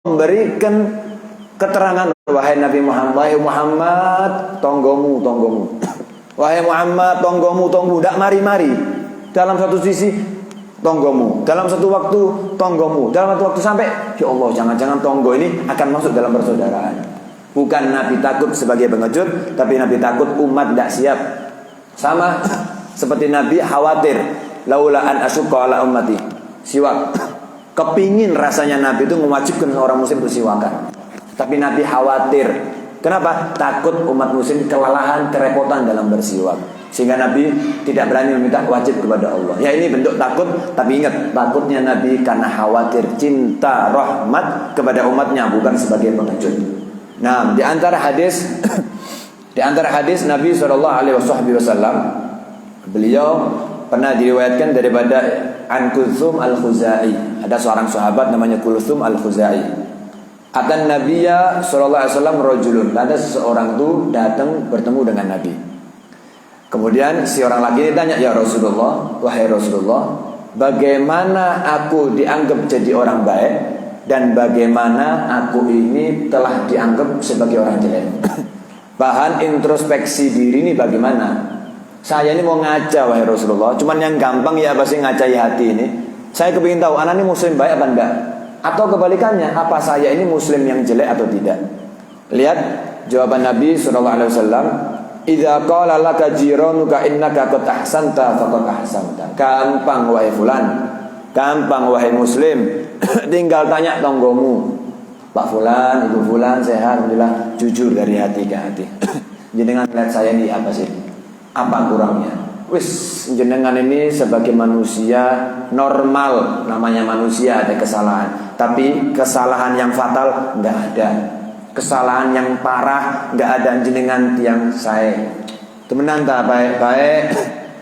memberikan keterangan, wahai Nabi Muhammad, wahai Muhammad, tonggomu. Wahai Muhammad, tonggomu, tidak mari-mari. Dalam satu sisi tonggomu, dalam satu waktu tonggomu, dalam satu waktu sampai, ya Allah, jangan-jangan tonggo ini akan masuk dalam persaudaraan. Bukan Nabi takut sebagai pengejut, tapi Nabi takut umat tidak siap. Sama seperti Nabi khawatir, laula an asyqa ala ummati, siwak. Kepingin rasanya Nabi itu mewajibkan orang muslim bersiwakan, tapi Nabi khawatir. Kenapa? Takut umat muslim kelelahan, kerepotan dalam bersiwak, sehingga Nabi tidak berani meminta wajib kepada Allah. Ya, ini bentuk takut, tapi ingat, takutnya Nabi karena khawatir, cinta, rahmat kepada umatnya, bukan sebagai pengecut. Nah, di antara hadis Nabi SAW, beliau pernah diriwayatkan daripada An Kulthum Al-Khuzai. Ada seorang sahabat namanya Kulthum Al-Khuzai. Atan Nabiya sallallahu alaihi wasallam rajulun. Ada seseorang itu datang bertemu dengan Nabi. Kemudian si orang laki ini tanya, "Ya Rasulullah, wahai Rasulullah, bagaimana aku dianggap jadi orang baik dan bagaimana aku ini telah dianggap sebagai orang jelek?" Bahan introspeksi diri ini bagaimana? Saya ini mau ngaca, wahai Rasulullah, cuman yang gampang ya pasti ngacai hati ini. Saya kepingin tahu, anak ini muslim baik apa enggak? Atau kebalikannya, apa saya ini muslim yang jelek atau tidak? Lihat jawaban Nabi SAW. Idza qala laka jiranuka innaka qad ahsanta faqad ahsanta. Gampang wahai fulan, gampang wahai muslim. Tinggal tanya tonggomu, Pak fulan, Ibu fulan sehat, alhamdulillah, jujur dari hati ke hati. Jenengan lihat saya ini apa sih? Apa kurangnya? Wis, jenengan ini sebagai manusia normal, namanya manusia ada kesalahan, tapi kesalahan yang fatal enggak ada. Kesalahan yang parah enggak ada. Jenengan yang saya temenan tak baik-baik,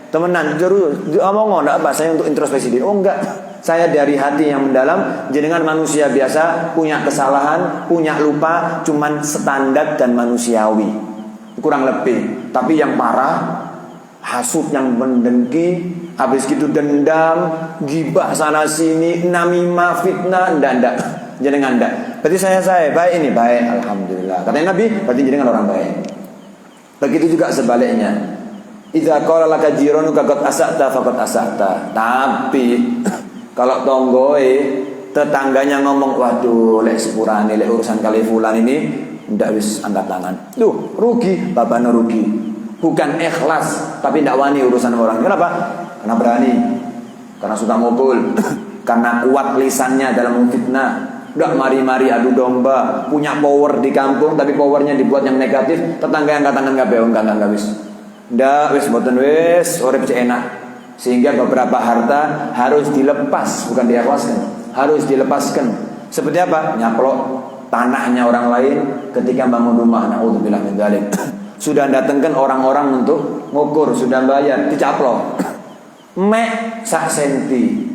temenan jero omong enggak apa saya untuk introspeksi diri. Oh enggak, saya dari hati yang mendalam. Jenengan manusia biasa, punya kesalahan, punya lupa, cuman standar dan manusiawi, kurang lebih. Tapi yang parah, hasud yang mendengki, habis gitu dendam, gibah sana sini, namimah, fitnah, ndak. Jenengan ndak. Berarti saya baik ini, baik, alhamdulillah. Katanya Nabi, berarti jenengan orang baik. Begitu juga sebaliknya. Idza qala laka jiranuka qad asa'ta faqad asa'ta. Tapi kalau tonggoe, tetangganya ngomong, waduh, lek sepurane, lek urusan kali fulan ini ndak wis angkat tangan. Duh, rugi, babane rugi. Bukan ikhlas, tapi tidak wani urusan orang. Kenapa? Karena berani, karena suka ngobol, karena kuat lisannya dalam memfitnah. Tidak mari-mari adu domba, punya power di kampung, tapi powernya dibuat yang negatif. Tetangga yang katakan enggak wis. Ndak wis mboten wis, urip enak. Sehingga beberapa harta harus dilepas, bukan diikhlaskan, harus dilepaskan. Seperti apa? Nyaplok tanahnya orang lain ketika bangun rumah. Naudzubillah min dzalik. Sudah datangkan orang-orang untuk ngukur, sudah bayar, dicaplok. Mek sak senti,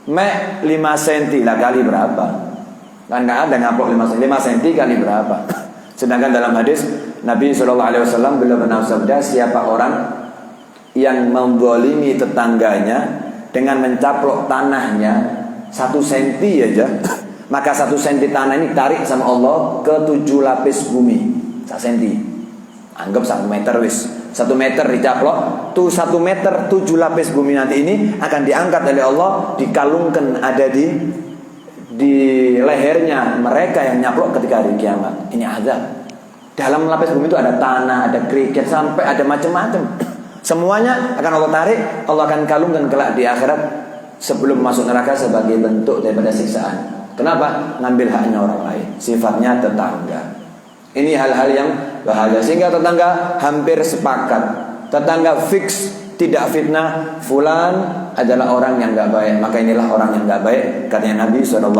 mek 5 senti lah, kali berapa? Kan nggak ada ngaplok 5 senti kali berapa? Sedangkan dalam hadis Nabi SAW beliau pernah bersabda, siapa orang yang menzalimi tetangganya dengan mencaplok tanahnya 1 senti aja, maka 1 senti tanah ini tarik sama Allah ke 7 lapis bumi. 1 senti, anggap 1 meter wis, 1 meter dicaplok, tuh 1 meter 7 lapis bumi nanti ini akan diangkat oleh Allah, dikalungkan ada di lehernya mereka yang nyaplok ketika hari kiamat. Ini azab. Dalam lapis bumi itu ada tanah, ada kerikil, sampai ada macam-macam. Semuanya akan Allah tarik, Allah akan kalungkan kelak di akhirat sebelum masuk neraka sebagai bentuk daripada siksaan. Kenapa? Ngambil haknya orang lain, sifatnya tetangga. Ini hal-hal yang bahaya, sehingga tetangga hampir sepakat, tetangga fix tidak fitnah, fulan adalah orang yang enggak baik, maka inilah orang yang enggak baik, katanya Nabi SAW.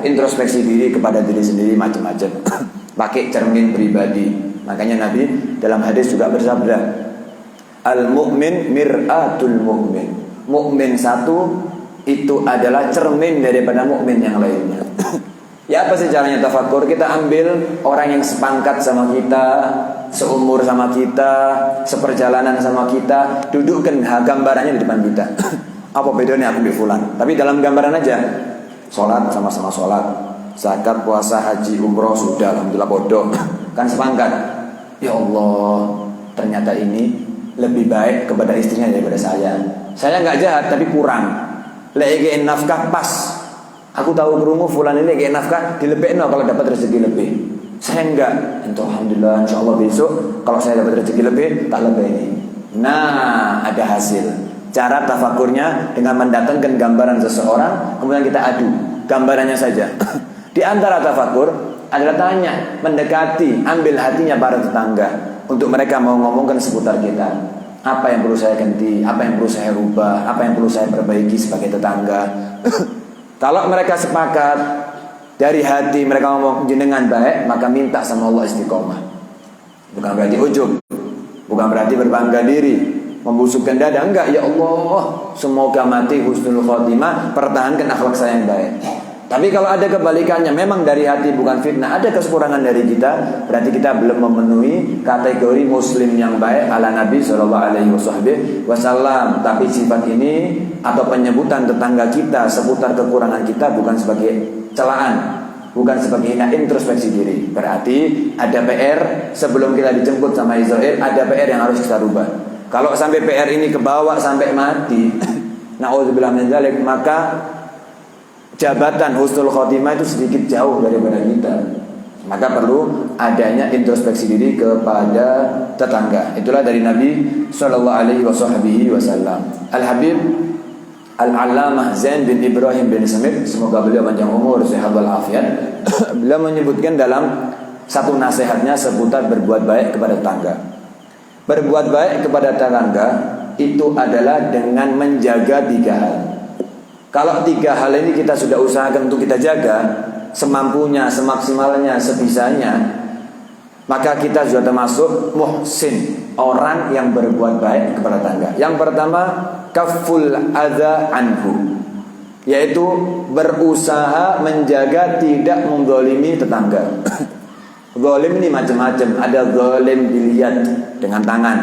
Introspeksi diri kepada diri sendiri macam-macam. Pakai cermin pribadi. Makanya Nabi dalam hadis juga bersabda, al-mu'min mir'atul mu'min. Mu'min satu itu adalah cermin daripada mukmin yang lainnya. Ya, apa sih caranya tafakur? Kita ambil orang yang sepangkat sama kita, seumur sama kita, seperjalanan sama kita, dudukkan gambarannya di depan kita. Apa bedanya aku dengan fulan? Tapi dalam gambaran aja. Sholat sama-sama sholat, zakat, puasa, haji, umroh sudah, alhamdulillah bodoh. Kan sepakat. Ya Allah, ternyata ini lebih baik kepada istrinya daripada saya. Saya nggak jahat tapi kurang. Legein nafkah pas. Aku tahu kerungu fulan ini legein nafkah dilebihno kalau dapat rezeki lebih. Saya enggak. Itu alhamdulillah, insyaallah besok kalau saya dapat rezeki lebih tak lebih ini. Nah, ada hasil. Cara tafakurnya dengan mendatangkan gambaran seseorang, kemudian kita adu gambarannya saja. Di antara tafakur adalah tanya, mendekati, ambil hatinya para tetangga untuk mereka mau ngomongkan seputar kita. Apa yang perlu saya ganti, apa yang perlu saya rubah, apa yang perlu saya perbaiki sebagai tetangga. Kalau mereka sepakat dari hati mereka ngomong jenengan baik, maka minta sama Allah istiqomah. Bukan berarti ujub, bukan berarti berbangga diri, membusukkan dada, enggak. Ya Allah, semoga mati husnul khotimah, pertahankan akhlak saya yang baik. Tapi kalau ada kebalikannya, memang dari hati bukan fitnah, ada kekurangan dari kita, berarti kita belum memenuhi kategori muslim yang baik ala Nabi SAW. Tapi sifat ini atau penyebutan tetangga kita seputar kekurangan kita bukan sebagai celaan, bukan sebagai introspeksi diri. Berarti ada PR sebelum kita dijemput sama Israel, ada PR yang harus kita rubah. Kalau sampai PR ini kebawa sampai mati, na'udzubillah min dzalik, maka jabatan husnul khotimah itu sedikit jauh daripada kita. Maka perlu adanya introspeksi diri kepada tetangga. Itulah dari Nabi SAW. Al-Habib Al-Allamah Zain bin Ibrahim bin Samit, semoga beliau panjang umur, sehat walafiat. Beliau menyebutkan dalam satu nasihatnya seputar berbuat baik kepada tetangga. Berbuat baik kepada tetangga itu adalah dengan menjaga 3 hal. Kalau 3 hal ini kita sudah usahakan untuk kita jaga semampunya, semaksimalnya, sebisanya, maka kita sudah termasuk muhsin, orang yang berbuat baik kepada tetangga. Yang pertama, kaful adza anhu, yaitu berusaha menjaga tidak menzalimi tetangga. Zalim ini macam-macam. Ada zalim bil yad, dengan tangan.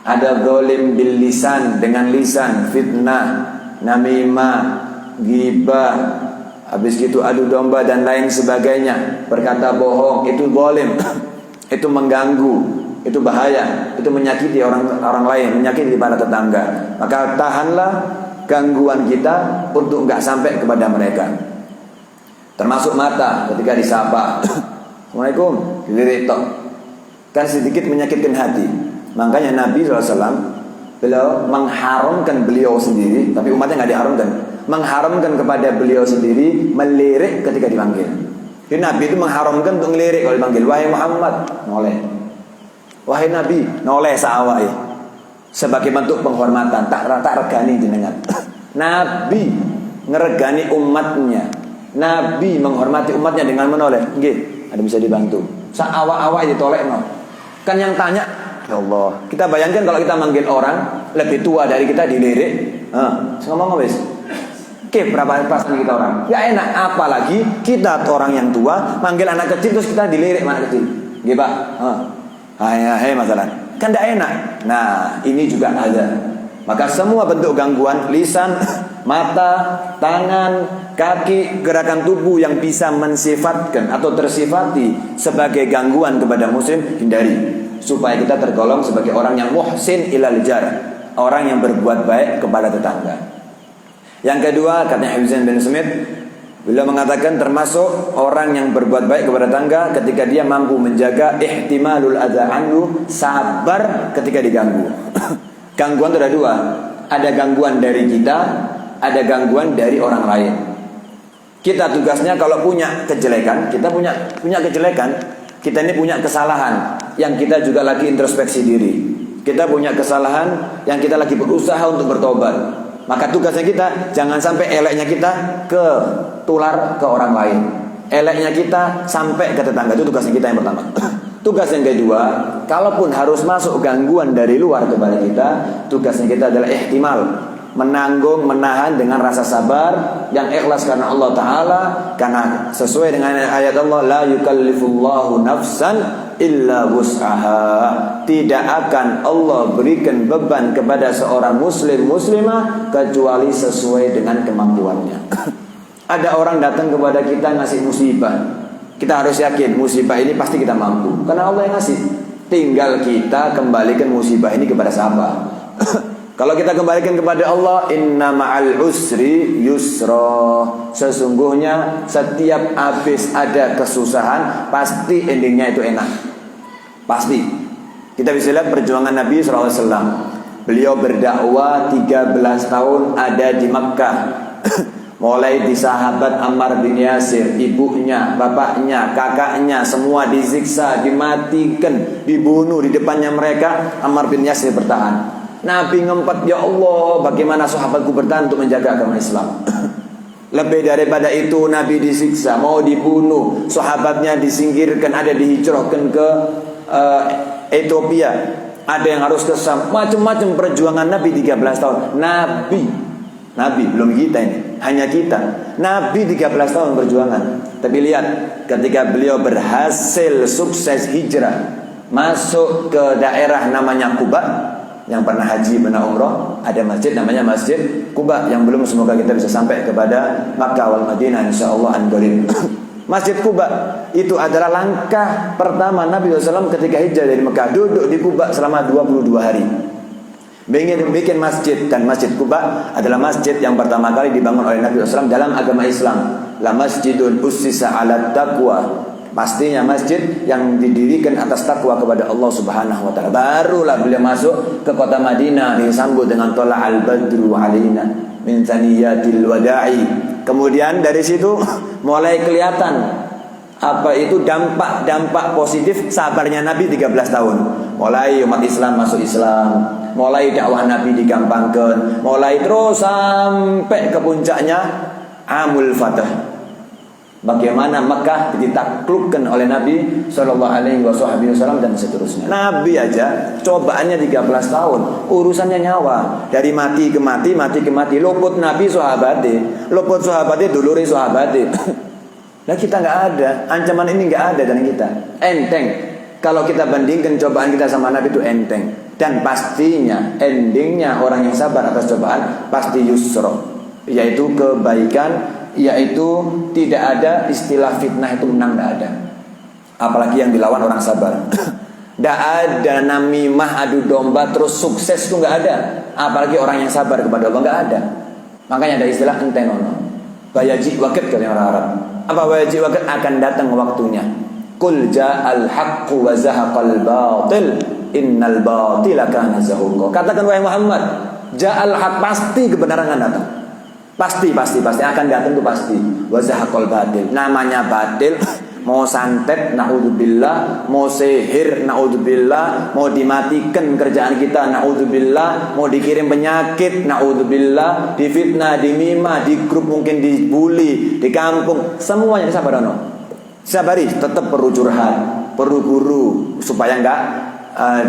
Ada zalim bil lisan, dengan lisan, fitnah, namimah, ghibah, habis itu adu domba dan lain sebagainya, berkata bohong, itu zalim. Itu mengganggu, itu bahaya, itu menyakiti orang lain, menyakiti para tetangga. Maka tahanlah gangguan kita untuk enggak sampai kepada mereka. Termasuk mata, ketika disapa Assalamualaikum, dilirik tok, kan sedikit menyakitkan hati. Makanya Nabi SAW beliau mengharamkan beliau sendiri, tapi umatnya nggak diharamkan, mengharamkan kepada beliau sendiri melirik ketika dipanggil. Jadi Nabi itu mengharamkan untuk melirik kalau dipanggil. Wahai Muhammad, noleh. Wahai Nabi, noleh sa'awai, sebagai bentuk penghormatan, tak regani jenengan. Nabi ngeregani umatnya, Nabi menghormati umatnya dengan menoleh. Nggih, ada bisa dibantu. Sa'awa-awa ditoleh no. Kan yang tanya, ya Allah, kita bayangkan kalau kita manggil orang lebih tua dari kita dilirik, ngomong wis. Oke, berapa perasaan kita orang? Ya enak, apalagi kita orang yang tua manggil anak kecil terus kita dilirik anak kecil. Nggih, Pak. Hai masalah. Kan tidak enak. Nah, ini juga ada. Maka semua bentuk gangguan lisan, mata, tangan, kaki, gerakan tubuh yang bisa mensifatkan atau tersifati sebagai gangguan kepada muslim, hindari, supaya kita tergolong sebagai orang yang muhsin ilal jar, orang yang berbuat baik kepada tetangga. Yang kedua, katanya Zain bin Samit, beliau mengatakan termasuk orang yang berbuat baik kepada tetangga ketika dia mampu menjaga ihtimalul adza anhu, sabar ketika diganggu. Gangguan ada 2, ada gangguan dari kita, ada gangguan dari orang lain. Kita tugasnya kalau punya kejelekan, kita punya kejelekan, kita ini punya kesalahan yang kita juga lagi introspeksi diri. Kita punya kesalahan yang kita lagi berusaha untuk bertobat. Maka tugasnya kita jangan sampai eleknya kita ketular ke orang lain. Eleknya kita sampai ke tetangga, itu tugasnya kita yang pertama. Tugas yang kedua, kalaupun harus masuk gangguan dari luar kepada kita, tugasnya kita adalah ihtimal, menanggung, menahan dengan rasa sabar yang ikhlas karena Allah Ta'ala. Karena sesuai dengan ayat Allah, la yukallifullahu nafsan illa wus'aha, tidak akan Allah berikan beban kepada seorang muslim muslimah kecuali sesuai dengan kemampuannya. Ada orang datang kepada kita ngasih musibah, kita harus yakin musibah ini pasti kita mampu, karena Allah yang ngasih. Tinggal kita kembalikan musibah ini kepada siapa. Kalau kita kembalikan kepada Allah, inna ma'al usri yusra. Sesungguhnya setiap habis ada kesusahan, pasti endingnya itu enak. Pasti. Kita bisa lihat perjuangan Nabi SAW. Beliau berdakwah 13 tahun ada di Makkah. Mulai di sahabat Ammar bin Yasir, ibunya, bapaknya, kakaknya, semua disiksa, dimatikan, dibunuh di depannya mereka. Ammar bin Yasir bertahan. Nabi ngempet, ya Allah, bagaimana sahabatku bertahan untuk menjaga agama Islam. Lebih daripada itu, Nabi disiksa, mau dibunuh, sahabatnya disingkirkan, ada dihijrahkan ke Ethiopia, ada yang harus ke Sam, macam-macam perjuangan Nabi 13 tahun. Nabi belum kita ini, hanya kita. Nabi 13 tahun perjuangan. Tapi lihat, ketika beliau berhasil sukses hijrah, masuk ke daerah namanya Quba. Yang pernah haji, pernah umrah, ada masjid namanya Masjid Quba. Yang belum, semoga kita bisa sampai kepada Makkah wal Madinah insyaallah an qarib. Masjid Quba itu adalah langkah pertama Nabi SAW ketika hijrah dari Mekah. Duduk di Quba selama 22 hari, bikin masjid. Dan Masjid Quba adalah masjid yang pertama kali dibangun oleh Nabi SAW dalam agama Islam. La masjidun ussisa ala taqwa. Pastinya masjid yang didirikan atas takwa kepada Allah Subhanahu wa taala. Barulah beliau masuk ke kota Madinah, disambut dengan tola al-badru alaina min thaniyatil wada'i. Kemudian dari situ mulai kelihatan apa itu dampak positif sabarnya Nabi 13 tahun. Mulai umat Islam masuk Islam, mulai dakwah Nabi digampangkan, mulai terus sampai ke puncaknya Amul Fatah. Bagaimana Mekah ditaklukkan oleh Nabi Sallallahu Alaihi Wasallam dan seterusnya. Nabi aja cobaannya 13 tahun, urusannya nyawa. Dari mati ke mati, mati ke mati. Luput Nabi sahabatnya, luput sahabatnya duluri sahabatnya. Nah kita nggak ada, ancaman ini nggak ada dan kita enteng. Kalau kita bandingkan cobaan kita sama Nabi itu enteng. Dan pastinya endingnya orang yang sabar atas cobaan pasti yusra, yaitu kebaikan. Yaitu tidak ada istilah fitnah itu menang, tidak ada. Apalagi yang dilawan orang sabar. Tidak ada namimah adu domba terus sukses itu nggak ada. Apalagi orang yang sabar kepada Allah, nggak ada. Makanya ada istilah entenono, bayaji waket kalau orang Arab. Apa bayaji waket? Akan datang waktunya. Qul ja'al haqqu wa zahaqal batil innal batila kana zahuqa. Katakan wahai Muhammad, ja'al haq, pasti kebenaran akan datang. Pasti akan datang, itu pasti. Wa zahaqal batil. Namanya batil, mau santet naudzubillah, mau sihir naudzubillah, mau dimatikan kerjaan kita naudzubillah, mau dikirim penyakit naudzubillah, difitnah, dimimah, di grup mungkin dibully, di kampung, semuanya disabarono. Sabari, tetap perlu curhat, perlu guru supaya enggak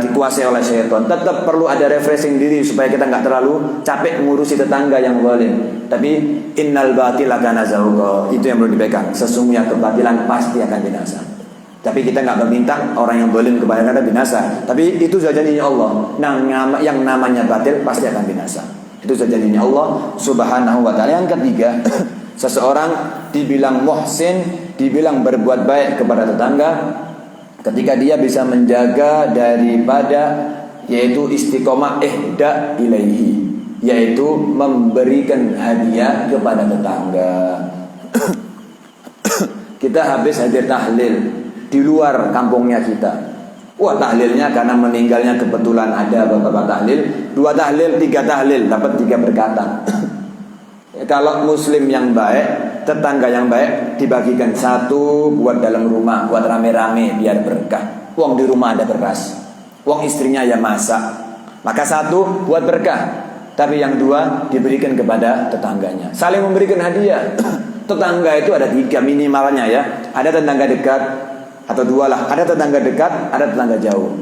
dikuasai oleh syaitan. Tetap perlu ada refreshing diri supaya kita enggak terlalu capek mengurusi tetangga yang zalim. Tapi innal batila kana zahuqa, itu yang perlu dipegang. Sesungguhnya kebatilan pasti akan binasa. Tapi kita enggak meminta orang yang zalim kepada kita binasa. Tapi itu sudah janjinya Allah. Yang namanya batil pasti akan binasa. Itu sudah janjinya Allah Subhanahu wa taala. Yang ketiga, seseorang dibilang muhsin, dibilang berbuat baik kepada tetangga ketika dia bisa menjaga daripada yaitu istiqomah ihda ilaihi, yaitu memberikan hadiah kepada tetangga. Kita habis hadir tahlil di luar kampungnya kita. Wah, tahlilnya karena meninggalnya kebetulan ada beberapa tahlil, 2 tahlil, 3 tahlil, dapat 3 berkatan. Kalau muslim yang baik, tetangga yang baik, dibagikan 1 buat dalam rumah, buat rame-rame biar berkah. Uang di rumah ada beras, uang istrinya ya masak, maka 1 buat berkah. Tapi yang 2 diberikan kepada tetangganya. Saling memberikan hadiah. Tetangga itu ada 3 minimalnya ya. Ada tetangga dekat atau 2 lah. Ada tetangga dekat, ada tetangga jauh.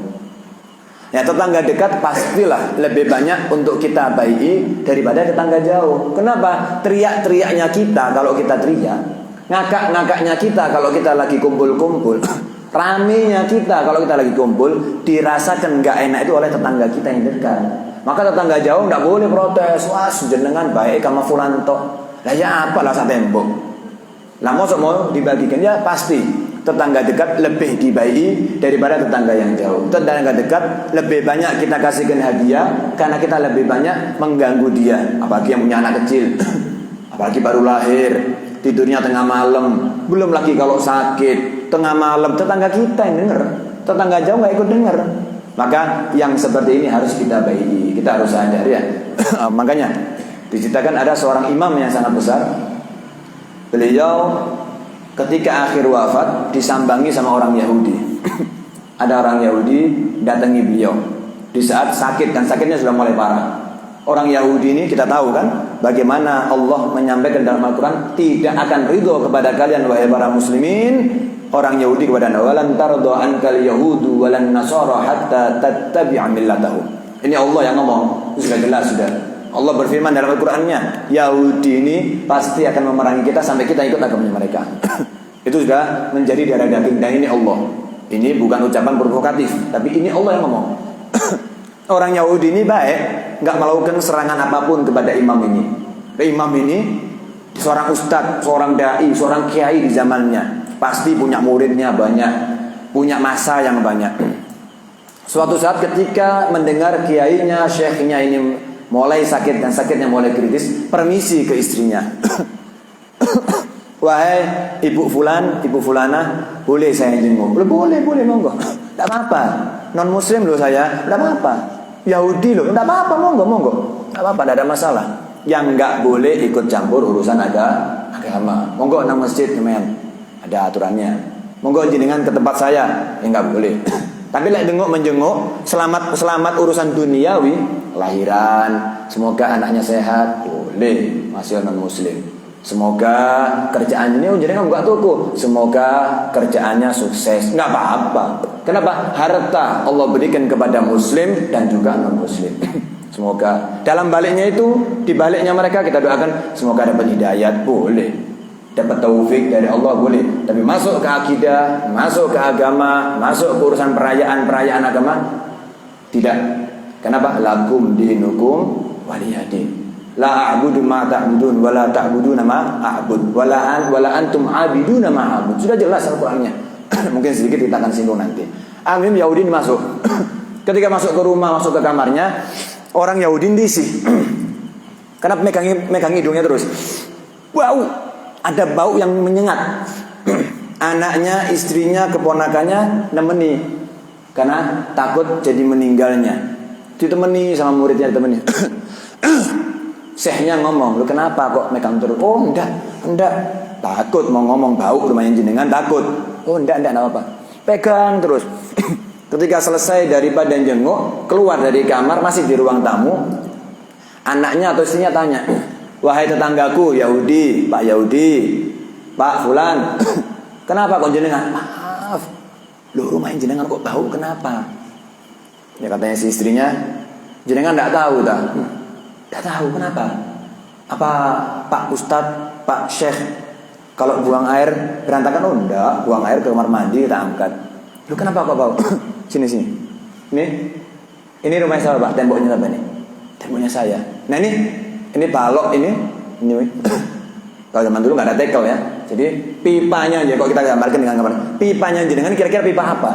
Ya, tetangga dekat pastilah lebih banyak untuk kita baiki daripada tetangga jauh. Kenapa? Teriak-teriaknya kita kalau kita teriak, ngakak-ngakaknya kita kalau kita lagi kumpul-kumpul, ramenya kita kalau kita lagi kumpul, dirasakan gak enak itu oleh tetangga kita yang dekat. Maka tetangga jauh gak boleh protes. Wah, jenengan baik sama fulanto. Lah ya apalah sak tembok. Lah mosok mau dibagikan ya pasti tetangga dekat lebih dibaiki daripada tetangga yang jauh. Tetangga dekat lebih banyak kita kasihkan hadiah karena kita lebih banyak mengganggu dia. Apalagi yang punya anak kecil, apalagi baru lahir, tidurnya tengah malam, belum lagi kalau sakit tengah malam, tetangga kita yang dengar, tetangga jauh nggak ikut dengar. Maka yang seperti ini harus kita baiki, kita harus sadar ya. Makanya diceritakan ada seorang imam yang sangat besar. Beliau ketika akhir wafat disambangi sama orang Yahudi. Ada orang Yahudi datangi beliau di saat sakit, dan sakitnya sudah mulai parah. Orang Yahudi ini kita tahu kan bagaimana Allah menyampaikan dalam Al-Quran, tidak akan ridho kepada kalian wahai para muslimin. Orang Yahudi kepada Anda, walan tardo ankal yahudu walan nasara hatta tattabi'a millatahum. Ini Allah yang ngomong, itu sudah jelas sudah. Allah berfirman dalam Al-Qur'annya, Yahudi ini pasti akan memerangi kita sampai kita ikut agamanya mereka. Itu sudah menjadi darah daging, dan ini Allah. Ini bukan ucapan provokatif, tapi ini Allah yang ngomong. Orang Yahudi ini baik, nggak melakukan serangan apapun kepada imam ini. Imam ini seorang ustadz, seorang dai, seorang kiai di zamannya. Pasti punya muridnya banyak, punya masa yang banyak. Suatu saat ketika mendengar kiainya, syekhnya ini mulai sakit dan sakitnya mulai kritis, permisi ke istrinya. Wahai ibu fulan, ibu fulana, boleh saya jenguk? Boleh, monggo. Tidak apa-apa. Non muslim loh saya, tidak apa-apa. Yahudi loh, tidak apa-apa, monggo. Tidak apa-apa, tidak ada masalah. Yang nggak boleh ikut campur urusan agama. Monggo nang masjid men. Ada aturannya. Monggo jenengan ke tempat saya, ya nggak boleh. Tapi lek menjenguk, selamat urusan duniawi, lahiran, semoga anaknya sehat, boleh, masih non muslim. Semoga kerjaannya jenengan nggak toko, semoga kerjaannya sukses, nggak apa-apa. Kenapa? Harta Allah berikan kepada muslim dan juga non muslim. Semoga dalam baliknya itu, di baliknya mereka kita doakan semoga dapat hidayat, boleh. Dapat taufik dari Allah boleh, tapi masuk ke akidah, masuk ke agama, masuk ke urusan perayaan agama tidak. Kenapa? Lakum dinukum waliyadin. La a'budu ma ta'budun wa la ta'buduna ma a'bud wa la antum 'abiduna ma a'bud. Sudah jelas Al-Qur'annya. Mungkin sedikit kita akan singgung nanti. Amin. Yahudi ini masuk. Ketika masuk ke rumah, masuk ke kamarnya, orang Yahudi disih. Kenapa megang hidungnya terus? Bau. Ada bau yang menyengat. Anaknya, istrinya, keponakannya nemeni, karena takut jadi meninggalnya. Ditemani sama muridnya, ditemani. Syekhnya ngomong, lu kenapa kok megang terus? Oh enggak. Takut mau ngomong bau rumahnya jenengan, takut. Oh enggak apa-apa. Pegang terus. Ketika selesai daripada jenguk, keluar dari kamar, masih di ruang tamu. Anaknya atau istrinya tanya, wahai tetanggaku Yahudi, Pak Fulan, kenapa kok jenengan? Maaf, lu rumahnya jenengan kok bau, kenapa? Ya katanya si istrinya, jenengan tidak tahu tak? Tidak tahu, kenapa? Apa Pak Ustadz, Pak Syekh, kalau buang air berantakan? Oh enggak, buang air ke kamar mandi kita angkat. Lu kenapa kok bau? Sini. Ini rumah saya Pak, temboknya apa nih? Temboknya saya. Nah ini balok ini. Kalau zaman dulu nggak ada tekel ya, jadi pipanya aja. Kalau kita gambarkan dengan gambar pipanya jenengan, kira-kira pipa apa?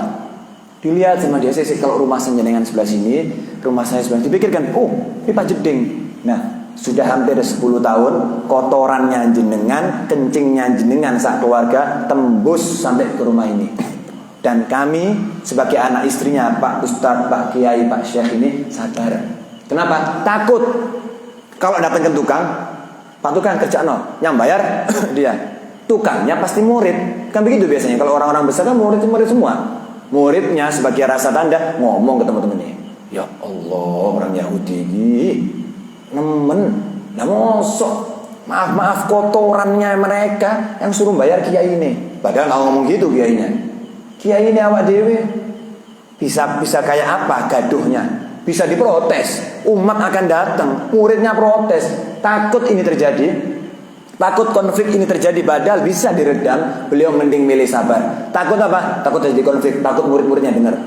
Dilihat sama dia, kalau rumah saya jenengan sebelah sini, rumah saya sebelah sini, dipikirkan, oh pipa jeding. Nah sudah hampir 10 tahun kotorannya jenengan, kencingnya jenengan saat keluarga tembus sampai ke rumah ini. Dan kami sebagai anak istrinya Pak Ustadz, Pak Kiai, Pak Syekh ini sabar. Kenapa? Takut. Kalau datang ke tukang, Pak tukang kerja yang bayar dia. Tukangnya pasti murid. Kan begitu biasanya. Kalau orang-orang besar kan murid semua. Muridnya sebagai rasa tanda ngomong ke teman-temannya, ya Allah, orang Yahudi ini nemen. Nah mosok maaf kotorannya mereka yang suruh bayar kiai ini. Padahal nggak ngomong gitu kiainya. Kiai ini awak dewe bisa kayak apa gaduhnya? Bisa diprotes, umat akan datang, muridnya protes, takut ini terjadi, takut konflik ini terjadi, padahal bisa diredam. Beliau mending milih sabar. Takut apa? Takut terjadi konflik, takut murid-muridnya dengar.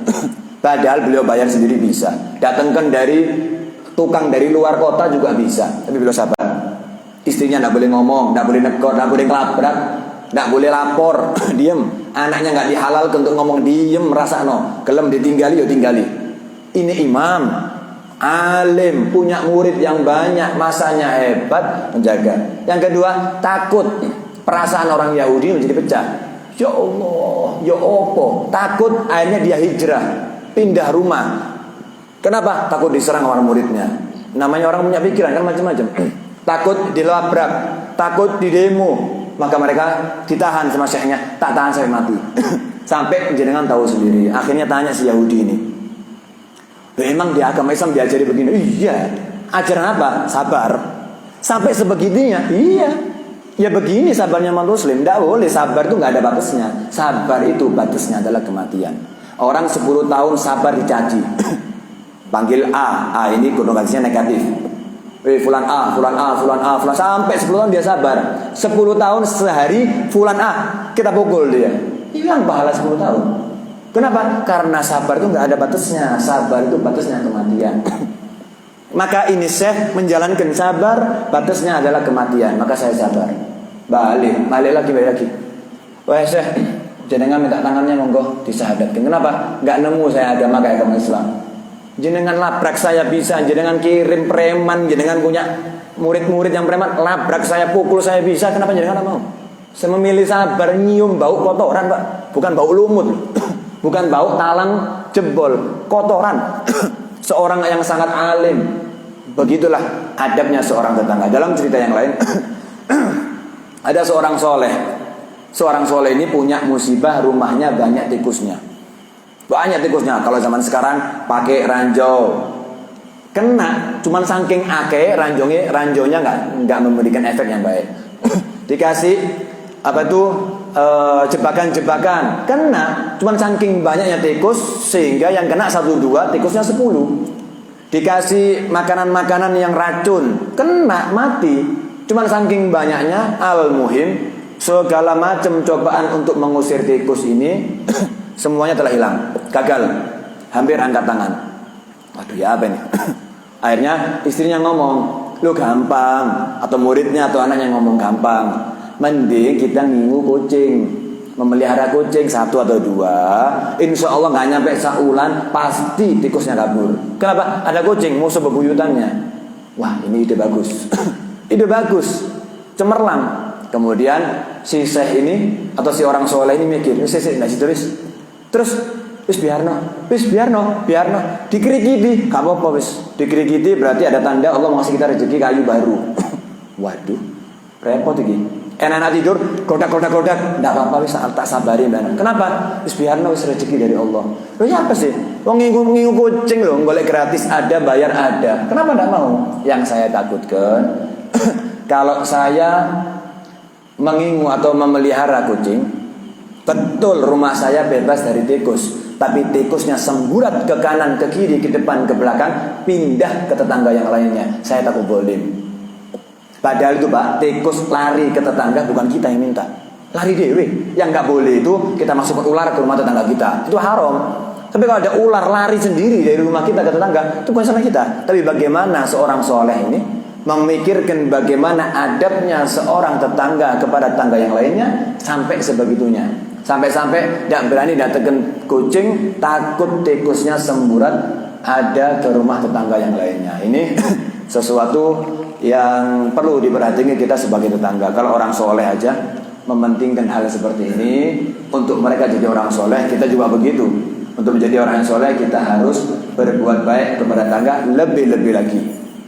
Padahal beliau bayar sendiri bisa, datangkan dari tukang dari luar kota juga bisa, tapi beliau sabar. Istrinya nggak boleh ngomong, nggak boleh negor, nggak boleh ngelabrak, nggak boleh lapor, diem. Anaknya nggak dihalalkan untuk ngomong, diem, merasa no. Kelem ditinggali, yo tinggali. Ini imam, alim, punya murid yang banyak, masanya hebat, menjaga. Yang kedua, takut perasaan orang Yahudi menjadi pecah. Ya Allah, ya opo, takut akhirnya dia hijrah, pindah rumah. Kenapa? Takut diserang orang muridnya. Namanya orang punya pikiran kan macam-macam. Takut dilabrak, takut didemo, maka mereka ditahan sama syekhnya, tak tahan sampai mati. Sampai jenengan tahu sendiri. Akhirnya tanya si Yahudi ini, memang di agama Islam diajari begini? Iya. Ajaran apa? Sabar. Sampai sebegitunya? Iya. Ya begini sabarnya Muslim. Tidak boleh, sabar itu nggak ada batasnya. Sabar itu batasnya adalah kematian. Orang 10 tahun sabar dicaci. Panggil A ini konotasinya negatif. Fulan A, fulan A, fulan A, fulan, sampai 10 tahun dia sabar. 10 tahun sehari fulan A kita pukul dia. Hilang pahala 10 tahun. Kenapa? Karena sabar itu nggak ada batasnya. Sabar itu batasnya kematian. Maka ini Syekh menjalankan sabar, batasnya adalah kematian. Maka saya sabar. Balik lagi. Wah Syekh, jenengan minta tangannya monggo disahadatkan. Kenapa? Nggak nemu saya agama kayak agama Islam. Jenengan labrak saya bisa, jenengan kirim preman, jenengan punya murid-murid yang preman, labrak saya, pukul saya bisa. Kenapa jenengan mau? Saya memilih sabar, nyium bau kotoran Pak, bukan bau lumut. Bukan bau talang jebol, kotoran. Seorang yang sangat alim. Begitulah adabnya seorang tetangga. Dalam cerita yang lain, ada seorang soleh. Seorang soleh ini punya musibah, rumahnya banyak tikusnya. Banyak tikusnya. Kalau zaman sekarang pakai ranjau, kena. Cuman saking ake ranjaunya nggak memberikan efek yang baik. Dikasih jebakan, kena. Cuman saking banyaknya tikus sehingga yang kena 1-2, tikusnya 10. Dikasih makanan-makanan yang racun, kena, mati. Cuman saking banyaknya, al-muhim segala macam cobaan untuk mengusir tikus ini semuanya telah hilang, gagal. Hampir angkat tangan. Waduh, ya apa ini? Akhirnya istrinya ngomong, lu gampang. Atau muridnya atau anaknya ngomong gampang. Mending kita ngingu kucing, memelihara kucing 1 atau 2. Insya Allah nggak nyampe saulan pasti tikusnya kabur. Kenapa? Ada kucing musuh bebuyutannya. Wah, ini ide bagus. Ide bagus, cemerlang. Kemudian si Syekh ini atau si orang soleh ini mikir, Syekh nggak tulis. Terus biarno. Dikrikiti, gak apa-apa wis. Dikrikiti berarti ada tanda Allah ngasih kita rezeki kayu baru. Waduh, repot ini. Enak tidur, kodak, enggak apa-apa wis, tak sabarin ben. Kenapa? Wis biarno wis rezeki dari Allah. Loh ya apa sih? Wong ngingu kucing loh, golek gratis ada, bayar ada. Kenapa enggak mau? Yang saya takutkan kalau saya mengingu atau memelihara kucing, betul rumah saya bebas dari tikus, tapi tikusnya semburat ke kanan, ke kiri, ke depan, ke belakang, pindah ke tetangga yang lainnya. Saya takut bolim. Padahal itu Pak, tikus lari ke tetangga bukan kita yang minta, lari dewe. Yang nggak boleh itu kita masukkan ular ke rumah tetangga kita, itu haram. Tapi kalau ada ular lari sendiri dari rumah kita ke tetangga, itu bukan salah kita. Tapi bagaimana seorang soleh ini memikirkan bagaimana adabnya seorang tetangga kepada tetangga yang lainnya sampai sebegitunya. Sampai-sampai tidak berani datangkan kucing, takut tikusnya semburat ada ke rumah tetangga yang lainnya. Ini sesuatu yang perlu diperhatikan kita sebagai tetangga. Kalau orang soleh aja mementingkan hal seperti ini, untuk mereka jadi orang soleh, kita juga begitu. Untuk menjadi orang yang soleh, kita harus berbuat baik kepada tetangga lebih-lebih lagi.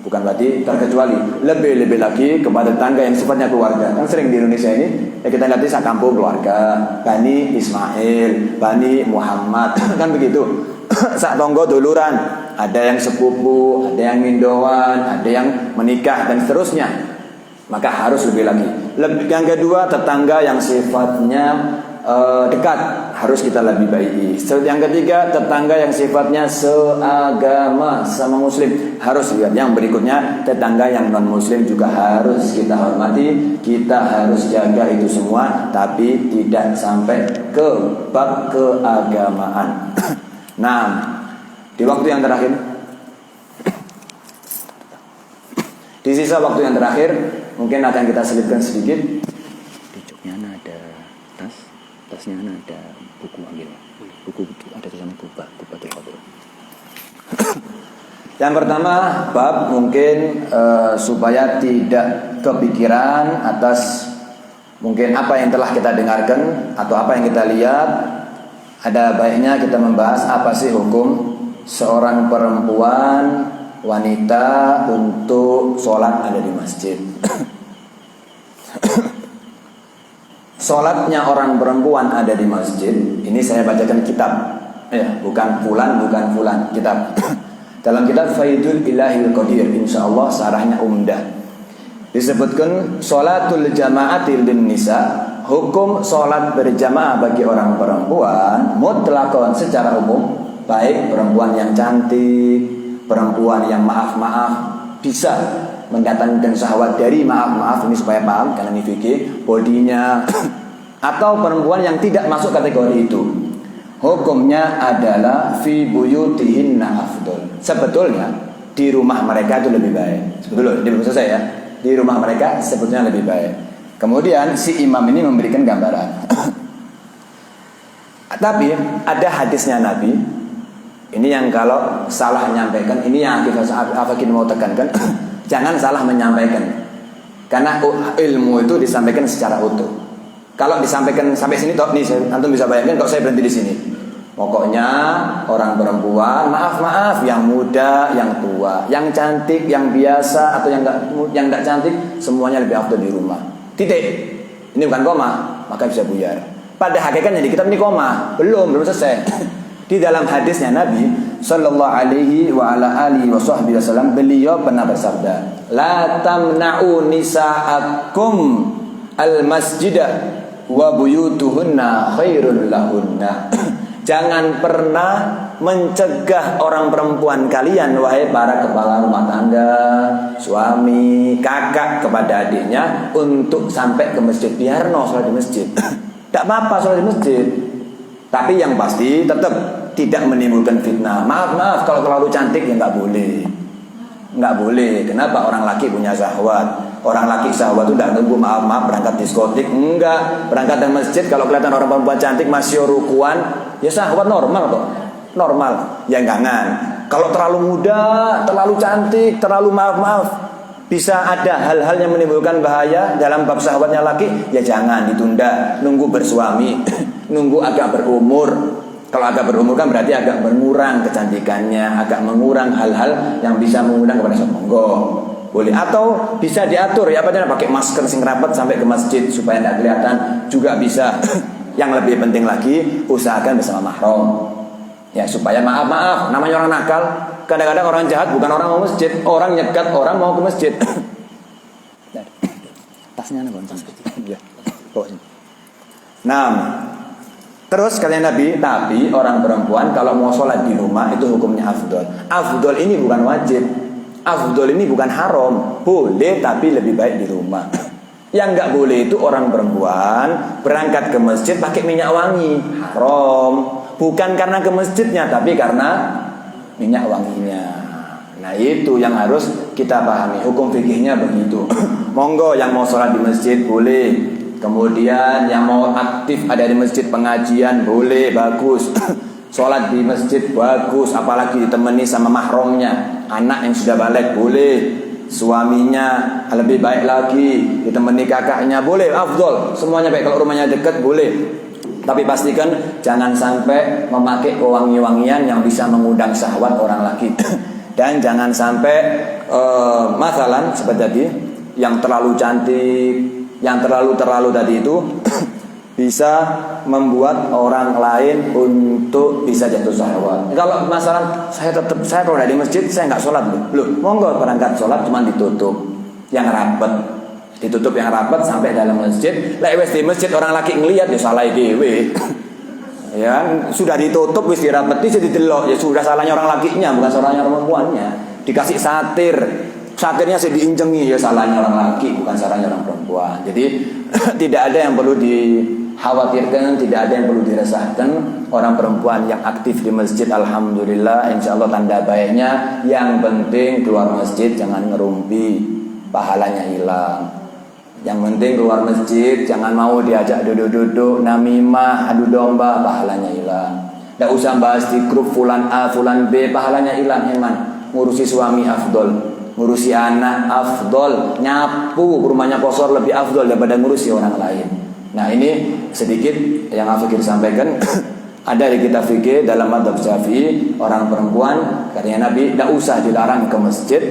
Bukan berarti terkecuali, lebih-lebih lagi kepada tetangga yang sifatnya keluarga. Kan sering di Indonesia ini, ya kita lihat di kampung keluarga, Bani Ismail, Bani Muhammad, kan begitu. Sak tonggo duluran, ada yang sepupu, ada yang mindoan, ada yang menikah dan seterusnya. Maka harus lebih lagi. Yang kedua, tetangga yang sifatnya dekat harus kita lebih baiki. Yang ketiga, tetangga yang sifatnya seagama sama muslim harus lihat. Yang berikutnya, tetangga yang non muslim juga harus kita hormati. Kita harus jaga itu semua, tapi tidak sampai ke bab keagamaan. Nah, di waktu yang terakhir, Di sisa waktu yang terakhir mungkin akan kita selipkan sedikit. Di joknya ada tasnya ada buku ambil. Buku ada tulisannya Kubatul Qadir. Yang pertama, bab mungkin supaya tidak kepikiran atas mungkin apa yang telah kita dengarkan atau apa yang kita lihat, ada baiknya kita membahas apa sih hukum seorang perempuan wanita untuk sholat ada di masjid. Sholatnya orang perempuan ada di masjid, ini saya bacakan kitab, ya, bukan fulan, kitab. Dalam kitab Faidul Ilahil Qadir, insyaallah sarahnya umdah. Disebutkan sholatul jama'atil lin nisa, hukum sholat berjamaah bagi orang perempuan mutlakon secara umum, baik perempuan yang cantik, perempuan yang maaf-maaf, bisa mendatangkan syahwat dari maaf-maaf, ini supaya paham karena ini fikih, bodinya atau perempuan yang tidak masuk kategori itu. Hukumnya adalah fi buyutihinna afdol. Sebetulnya di rumah mereka itu lebih baik. Sebetulnya di maksud saya, di rumah mereka sebetulnya lebih baik. Kemudian si imam ini memberikan gambaran. Tapi ada hadisnya Nabi. Ini yang kalau salah menyampaikan, ini yang kita mau tekankan, jangan salah menyampaikan. Karena ilmu itu disampaikan secara utuh. Kalau disampaikan sampai sini, toh nih, antum bisa bayangkan kalau saya berhenti di sini. Pokoknya orang perempuan, maaf, yang muda, yang tua, yang cantik, yang biasa atau yang enggak cantik, semuanya lebih afdal di rumah. Titik. Ini bukan koma, maka bisa buyar. Pada hakikatnya di kitab ini koma, belum selesai. Di dalam hadisnya Nabi sallallahu alaihi wa ala alihi wasallam, beliau pernah bersabda, la tamna'u nisa'akum al-masjidah wa buyutuhunna khairul lahunna. Jangan pernah mencegah orang perempuan kalian, wahai para kepala rumah tangga, suami, kakak kepada adiknya, untuk sampai ke masjid. Biar sholat di masjid. Tidak apa-apa sholat di masjid, tapi yang pasti tetap tidak menimbulkan fitnah. Maaf, kalau terlalu cantik ya nggak boleh. Nggak boleh. Kenapa? Orang laki punya syahwat. Orang laki syahwat itu tidak nunggu maaf berangkat diskotik. Enggak. Berangkat dari masjid kalau kelihatan orang perempuan cantik masih rukuan, ya syahwat normal kok. Normal. Ya jangan. Kalau terlalu muda, terlalu cantik, terlalu maaf, bisa ada hal-hal yang menimbulkan bahaya dalam bab syahwatnya laki, ya jangan, ditunda. Nunggu bersuami, nunggu agak berumur. Kalau agak berumur kan berarti agak berkurang kecantikannya, agak mengurang hal-hal yang bisa mengundang kepada monggo. Boleh, atau bisa diatur ya, pakai masker sing rapat sampai ke masjid supaya tidak kelihatan juga bisa. Yang lebih penting lagi, usahakan bersama mahram. Ya, supaya maaf, namanya orang nakal. Kadang-kadang orang jahat bukan orang mau masjid, orang nyegat orang mau ke masjid. Tasnya nih, ya. Nah, terus kalian Nabi, tapi orang perempuan kalau mau sholat di rumah itu hukumnya afdol. Afdol ini bukan wajib, afdol ini bukan haram. Boleh tapi lebih baik di rumah. Yang nggak boleh itu orang perempuan berangkat ke masjid pakai minyak wangi, haram. Bukan karena ke masjidnya, tapi karena minyak wanginya. Nah itu yang harus kita pahami, hukum fikihnya begitu. Monggo yang mau sholat di masjid boleh. Kemudian yang mau aktif ada di masjid pengajian boleh, bagus. Sholat di masjid bagus, apalagi ditemani sama mahramnya. Anak yang sudah balik boleh, suaminya lebih baik lagi, ditemani kakaknya boleh, afdol. Semuanya baik, kalau rumahnya dekat boleh. Tapi pastikan jangan sampai memakai wangi-wangian yang bisa mengundang syahwat orang laki. Dan jangan sampai masalah seperti tadi, yang terlalu cantik, yang terlalu tadi itu bisa membuat orang lain untuk bisa jatuh syahwat. Kalau masalah saya kalau ada di masjid saya nggak sholat loh, monggo berangkat sholat cuma ditutup yang rapat sampai dalam masjid. Lek di masjid orang laki ngelihat ya salah dewe. Ya sudah ditutup wis dirapeti jadi delok, ya sudah salahnya orang lakinya bukan salahnya orang perempuannya. Dikasih satirnya sih diincengi, ya salahnya orang laki bukan salahnya orang perempuan. Jadi tidak ada yang perlu dikhawatirkan, tidak ada yang perlu diresahkan. Orang perempuan yang aktif di masjid alhamdulillah insyaallah tanda baiknya. Yang penting keluar masjid jangan ngerumpi. pahalanya hilang. Yang penting keluar masjid, jangan mau diajak duduk-duduk, namimah, adu domba, pahalanya hilang. Tidak usah bahas di grup fulan A, fulan B, pahalanya hilang. Eman, ngurusi suami afdol, ngurusi anak afdol, nyapu rumahnya kosor lebih afdol daripada ngurusi orang lain. Nah ini sedikit yang Al-Fakir sampaikan. Ada di kitab fikih dalam madzhab Syafi'i, orang perempuan katanya Nabi tidak usah dilarang ke masjid,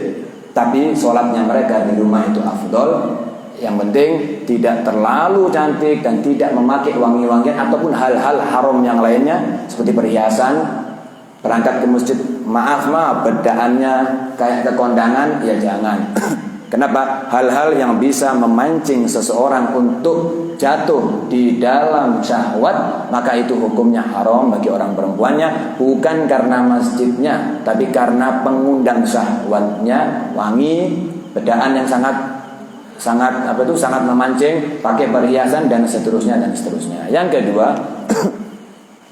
tapi sholatnya mereka di rumah itu afdol. Yang penting tidak terlalu cantik dan tidak memakai wangi-wangian ataupun hal-hal haram yang lainnya seperti perhiasan. Berangkat ke masjid, maaf bedaannya kayak ke kondangan, ya jangan. Kenapa? Hal-hal yang bisa memancing seseorang untuk jatuh di dalam syahwat, maka itu hukumnya haram bagi orang perempuannya, bukan karena masjidnya, tapi karena pengundang syahwatnya, wangi, bedaan yang sangat memancing, pakai perhiasan dan seterusnya. Yang kedua,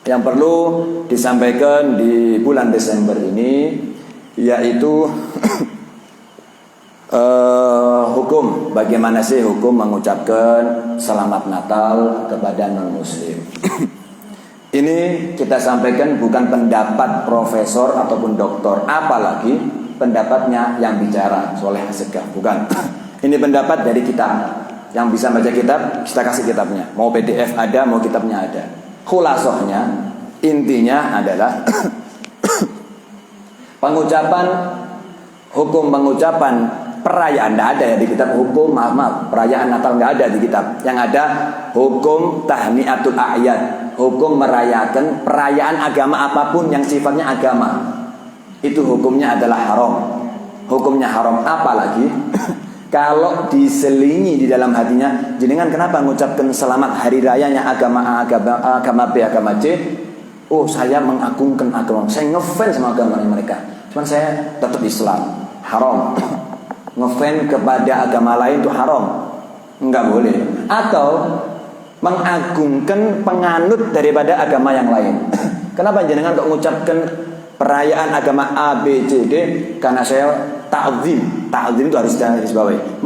yang perlu disampaikan di bulan Desember ini yaitu hukum, bagaimana sih hukum mengucapkan selamat Natal kepada non muslim. Ini kita sampaikan bukan pendapat profesor ataupun doktor, apalagi pendapatnya yang bicara Soleh Assegaf, bukan. Ini pendapat dari kitab. Yang bisa baca kitab, kita kasih kitabnya. Mau PDF ada, mau kitabnya ada. Khulasohnya, intinya adalah hukum pengucapan perayaan tidak ada ya di kitab hukum. Maaf, perayaan Natal nggak ada di kitab. Yang ada hukum tahniatul a'yad, hukum merayakan perayaan agama apapun yang sifatnya agama. Itu hukumnya adalah haram. Hukumnya haram, apalagi kalau diselingi di dalam hatinya, jenengan kenapa mengucapkan selamat hari rayanya agama A, agama B, agama C? Oh, saya mengagungkan agama, saya ngefans sama agama mereka. Cuman saya tetap Islam, haram. Ngefans kepada agama lain itu haram, enggak boleh. Atau mengagungkan penganut daripada agama yang lain. Kenapa jenengan kok mengucapkan perayaan agama A, B, C, D? Karena saya ta'zim itu harus digarisbawahi.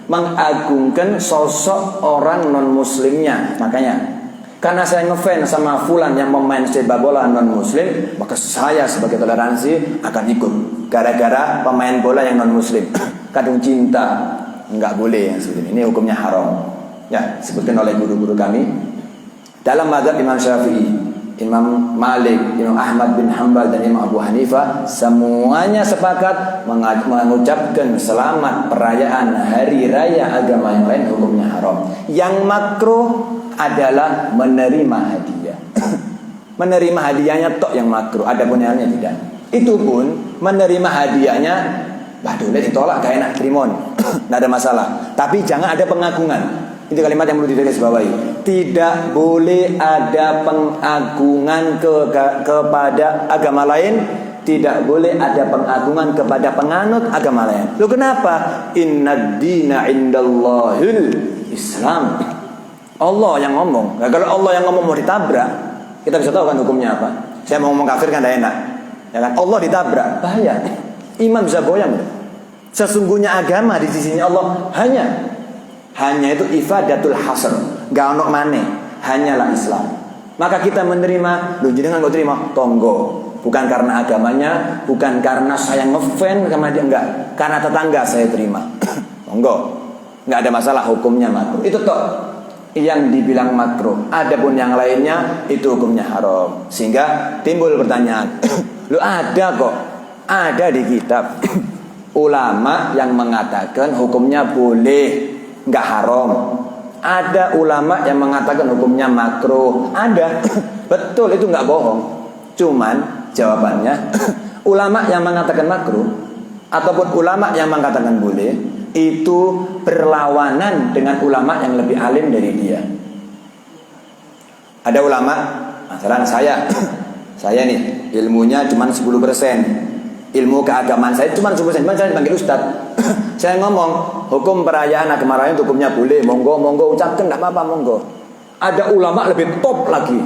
Mengagungkan sosok orang non muslimnya. Makanya karena saya ngefans sama fulan yang pemain sepak bola non muslim, maka saya sebagai toleransi akan ikut gara-gara pemain bola yang non muslim. Kadung cinta, enggak boleh yang seperti ini. Ini hukumnya haram. Ya, disebutkan oleh guru-guru kami dalam mazhab Imam Syafi'i, Imam Malik, Imam Ahmad bin Hanbal dan Imam Abu Hanifah, semuanya sepakat mengucapkan selamat perayaan hari raya agama yang lain hukumnya haram. Yang makruh adalah menerima hadiah. Menerima hadiahnya tok yang makruh, adapun yang lainnya tidak. Itu pun menerima hadiahnya, waduh, ditolak gak enak, trimon, tidak ada masalah. Tapi jangan ada pengagungan. Itu kalimat yang perlu digarisbawahi. Tidak boleh ada pengagungan kepada agama lain. Tidak boleh ada pengagungan kepada penganut agama lain. Loh kenapa? Innad dina indallahil Islam. Allah yang ngomong. Nah, kalau Allah yang ngomong mau ditabrak, kita bisa tahu kan hukumnya apa. Saya mau ngomong kafir kan tidak enak, ya kan? Allah ditabrak, bahaya. Iman bisa goyang. Sesungguhnya agama di sisinya Allah hanya itu ifadatul hasr, gak ono maneh, hanyalah Islam. Maka kita menerima, lu jenengan kok terima, tonggo. Bukan karena agamanya, bukan karena saya ngefans sama dia, enggak. Karena tetangga saya terima. Tonggo. Enggak ada masalah, hukumnya makruh. Itu toh yang dibilang makruh. Adapun yang lainnya itu hukumnya haram. Sehingga timbul pertanyaan, lu ada kok, ada di kitab ulama yang mengatakan hukumnya boleh, nggak haram. Ada ulama yang mengatakan hukumnya makruh. Ada. Betul, itu nggak bohong. Cuman jawabannya ulama yang mengatakan makruh ataupun ulama yang mengatakan boleh itu berlawanan dengan ulama yang lebih alim dari dia. Ada ulama, misalnya saya nih ilmunya cuma 10%. Ilmu keagamaan saya cuma 10%, saya dipanggil ustaz. Saya ngomong hukum perayaan agama lain hukumnya boleh, monggo ucapkan, enggak apa-apa, monggo. Ada ulama lebih top lagi.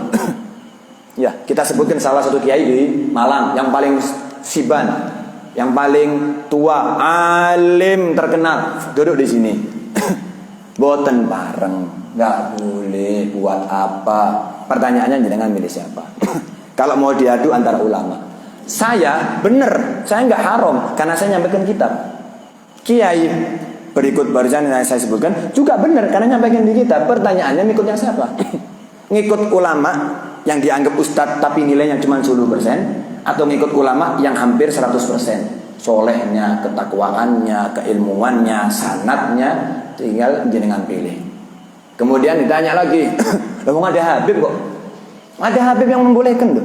Ya, kita sebutkan salah satu kiai di Malang yang paling siban, yang paling tua, alim terkenal, duduk di sini. Boten bareng, nggak boleh. Buat apa? Pertanyaannya jenengan milih siapa? Kalau mau diadu antara ulama, saya bener, saya nggak haram karena saya nyampaikan kitab. Kiai berikut barusan yang saya sebutkan juga bener karena nyampaikan di kitab. Pertanyaannya ngikutnya siapa? Ngikut ulama yang dianggap ustadz tapi nilainya cuma 10%, atau ngikut ulama yang hampir 100%, solehnya, ketakwaannya, keilmuannya, sanadnya, tinggal jenengan pilih. Kemudian ditanya lagi, loh ada Habib kok? Ada Habib yang membolehkan tuh?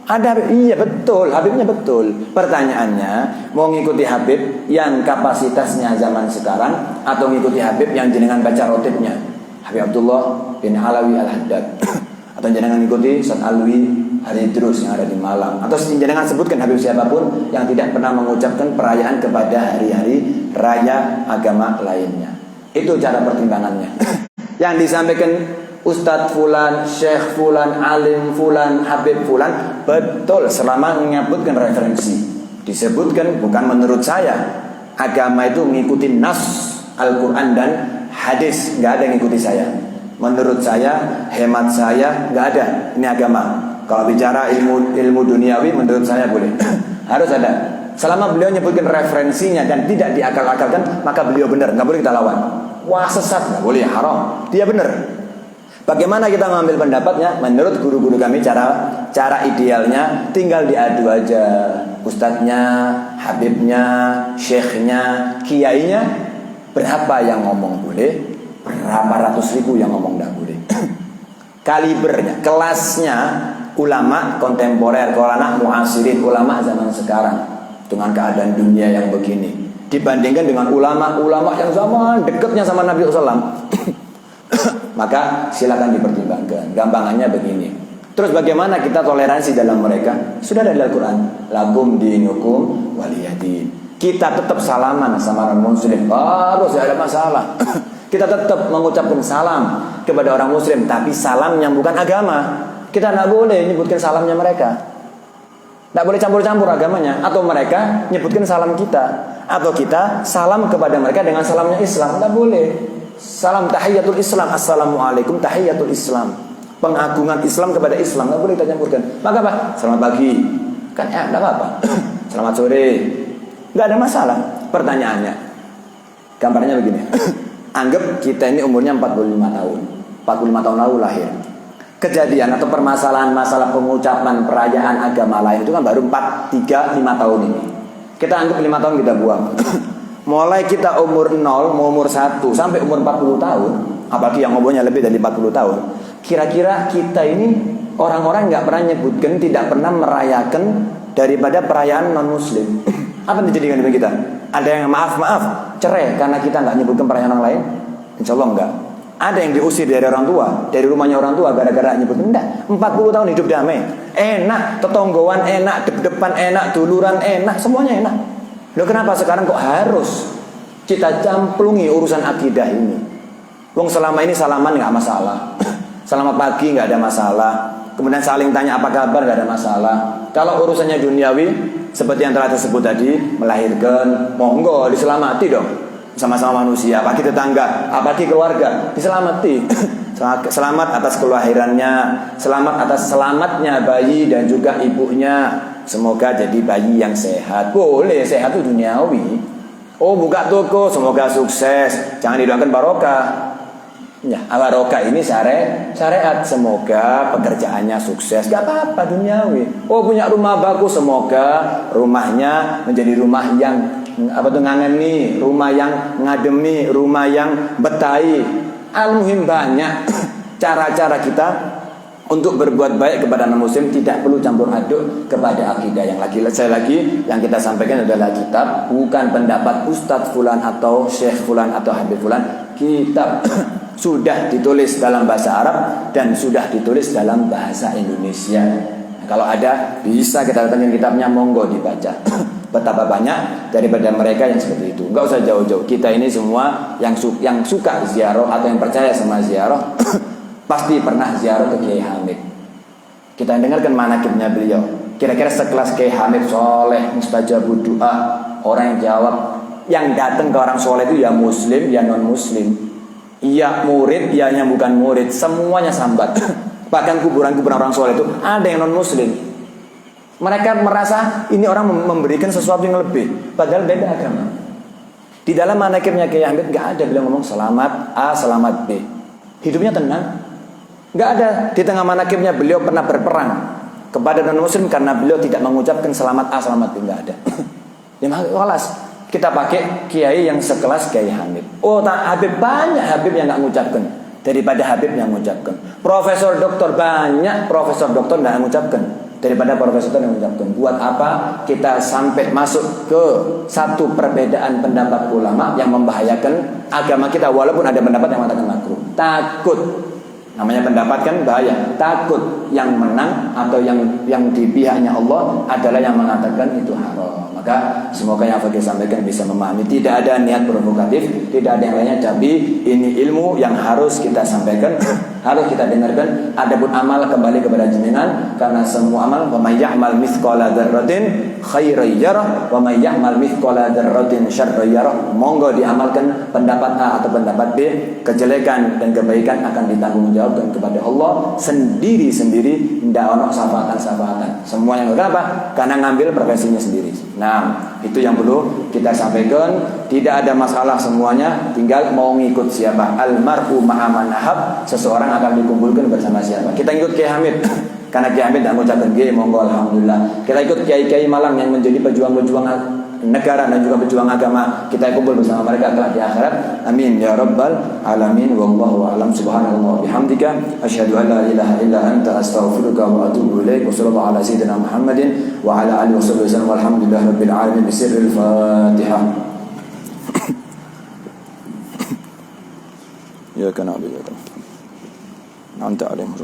Ada Habib? Iya betul, Habibnya betul. Pertanyaannya, mau ngikuti Habib yang kapasitasnya zaman sekarang, atau ngikuti Habib yang jenengan baca rotibnya, Habib Abdullah bin Alawi Al-Haddad, atau jenengan ngikuti Ustaz Alwi Haridrus yang ada di Malang, atau jenengan sebutkan Habib siapapun yang tidak pernah mengucapkan perayaan kepada hari-hari raya agama lainnya. Itu cara pertimbangannya. Yang disampaikan Ustadz Fulan, Syekh Fulan, Alim Fulan, Habib Fulan, betul selama menyebutkan referensi. Disebutkan bukan menurut saya. Agama itu mengikuti nas Al-Quran dan hadis, nggak ada yang ngikuti saya. Menurut saya, hemat saya, nggak ada. Ini agama. Kalau bicara ilmu duniawi, menurut saya boleh. Harus ada. Selama beliau menyebutkan referensinya dan tidak diakal-akalkan, maka beliau benar, nggak boleh kita lawan. Wah sesat, nggak boleh, haram. Dia benar. Bagaimana kita mengambil pendapatnya? Menurut guru-guru kami cara idealnya tinggal diadu aja. Ustadznya, habibnya, syekhnya, kiainya, berapa yang ngomong boleh, berapa ratus ribu yang ngomong tidak boleh. Kalibernya, kelasnya ulama kontemporer, ulama muasirin, ulama zaman sekarang dengan keadaan dunia yang begini dibandingkan dengan ulama-ulama yang zaman dekatnya sama Nabi SAW. Maka silakan dipertimbangkan. Gampangannya begini. Terus bagaimana kita toleransi dalam mereka? Sudah ada dalam Al-Quran. Lakum dinukum waliyadin. Kita tetap salaman sama orang muslim. Harus ada masalah. Kita tetap mengucapkan salam kepada orang muslim, tapi salam yang bukan agama. Kita tidak boleh menyebutkan salamnya mereka. Tidak boleh campur-campur agamanya. Atau mereka menyebutkan salam kita, atau kita salam kepada mereka dengan salamnya Islam. Tidak boleh. Salam tahiyatul Islam, assalamualaikum tahiyatul Islam, pengagungan Islam kepada Islam, nggak boleh kita campurkan. Maka apa? Selamat pagi, kan ya nggak apa-apa. Selamat sore, nggak ada masalah. Pertanyaannya, gambarnya begini. Anggap kita ini umurnya 45 tahun, 45 tahun lalu lahir. Kejadian atau permasalahan masalah pengucapan perayaan agama lain itu kan baru 4, 3, 5 tahun ini. Kita anggap 5 tahun kita buang. Mulai kita umur 0, mau umur 1 sampai umur 40 tahun, apalagi yang umurnya lebih dari 40 tahun, kira-kira kita ini orang-orang nggak pernah nyebutkan, tidak pernah merayakan daripada perayaan non muslim. Apa yang terjadi dengan kita? Ada yang maaf cerai karena kita nggak nyebutkan perayaan orang lain? Insya Allah enggak. Ada yang diusir dari orang tua, dari rumahnya orang tua gara-gara nyebutkan. Enggak, 40 tahun hidup damai, enak, tetonggoan enak, depan enak, duluran enak, semuanya enak. Loh kenapa sekarang kok harus kita camplungi urusan akidah ini? Wong selama ini salaman nggak masalah, selamat pagi nggak ada masalah, kemudian saling tanya apa kabar nggak ada masalah. Kalau urusannya duniawi seperti yang telah disebut tadi, melahirkan, monggo diselamati dong, sama-sama manusia, apalagi tetangga, apalagi keluarga, diselamati. Selamat atas kelahirannya, selamat atas selamatnya bayi dan juga ibunya. Semoga jadi bayi yang sehat. Boleh, sehat itu duniawi. Oh, buka toko, semoga sukses. Jangan didoakan barokah. Ya, barokah ini syariat. Semoga pekerjaannya sukses. Gak apa-apa, duniawi. Oh, punya rumah bagus, semoga rumahnya menjadi rumah yang ngangeni, rumah yang ngademi, rumah yang betahi. Al-muhim banyak cara-cara kita untuk berbuat baik kepada non-muslim, tidak perlu campur aduk kepada akidah yang yang kita sampaikan adalah kitab, bukan pendapat Ustadz Fulan atau Syekh Fulan atau Habib Fulan. Kitab sudah ditulis dalam bahasa Arab dan sudah ditulis dalam bahasa Indonesia. Kalau ada bisa kita datangin kitabnya, monggo dibaca. Betapa banyak daripada mereka yang seperti itu. Enggak usah jauh-jauh. Kita ini semua yang suka ziarah atau yang percaya sama ziarah pasti pernah ziarah ke Kiai Hamid. Kita dengarkan manaqibnya beliau. Kira-kira sekelas Kiai Hamid soleh, mustajabud doa, orang yang jawab, yang datang ke orang soleh itu ya muslim, ya non muslim, ya murid, ya yang bukan murid, semuanya sambat. Bahkan kuburan-kuburan orang soleh itu ada yang non muslim. Mereka merasa ini orang memberikan sesuatu yang lebih, padahal beda agama. Di dalam manakibnya Kiai Hamid gak ada beliau ngomong selamat A, selamat B. Hidupnya tenang. Gak ada di tengah manakibnya beliau pernah berperang kepada non muslim karena beliau tidak mengucapkan selamat A, selamat B, gak ada. Ya malas. Kita pakai kiai yang sekelas Kiai Hamid. Oh, Habib banyak Habib yang gak mengucapkan daripada Habib yang mengucapkan. Profesor doktor banyak profesor doktor gak mengucapkan daripada profesor yang mengucapkan. Buat apa kita sampai masuk ke satu perbedaan pendapat ulama yang membahayakan agama kita, walaupun ada pendapat yang mengatakan makruh. Takut. Namanya pendapat kan bahaya. Takut yang menang atau yang di pihaknya Allah adalah yang mengatakan itu haram. Maka semoga yang Fakih sampaikan bisa memahami. Tidak ada niat provokatif, tidak ada yang lainnya, tapi ini ilmu yang harus kita sampaikan, harus kita dengarkan. Adapun amal kembali kepada jenengan, karena semua amal wa may ya'mal mithqala dzarratin khairan yarah wa may ya'mal mithqala dzarratin syarran yarah. Monggo diamalkan pendapat A atau pendapat B, kejelekan dan kebaikan akan ditanggungjawabkan kepada Allah sendiri-sendiri, ndak ono syafaatan-syafaatan. Semuanya kenapa? Karena ngambil profesinya sendiri. Nah, itu yang perlu kita sampaikan. Tidak ada masalah semuanya, tinggal mau ngikut siapa. Almar'u ma'a man ahab, seseorang akan dikumpulkan bersama siapa. Kita ikut Kiai Hamid karena Kiai Hamid tidak mengucapkan Kiai, monggo alhamdulillah. Kita ikut Kiai-Kiai Malang yang menjadi pejuang-pejuang negara dan juga pejuang agama, kita kumpul bersama mereka kelak di akhirat. Amin ya rabbal alamin. Wallahu a'lam. Subhanallah bihamdika asyhadu an la ilaha illa anta astaghfiruka wa atubu ilaik. Wa sallallahu ala sayyidina Muhammadin wa ala alihi wasallam. Walhamdulillahi rabbil alamin. Bisirril Fatihah. Ya kana bi ya kana anta alaihim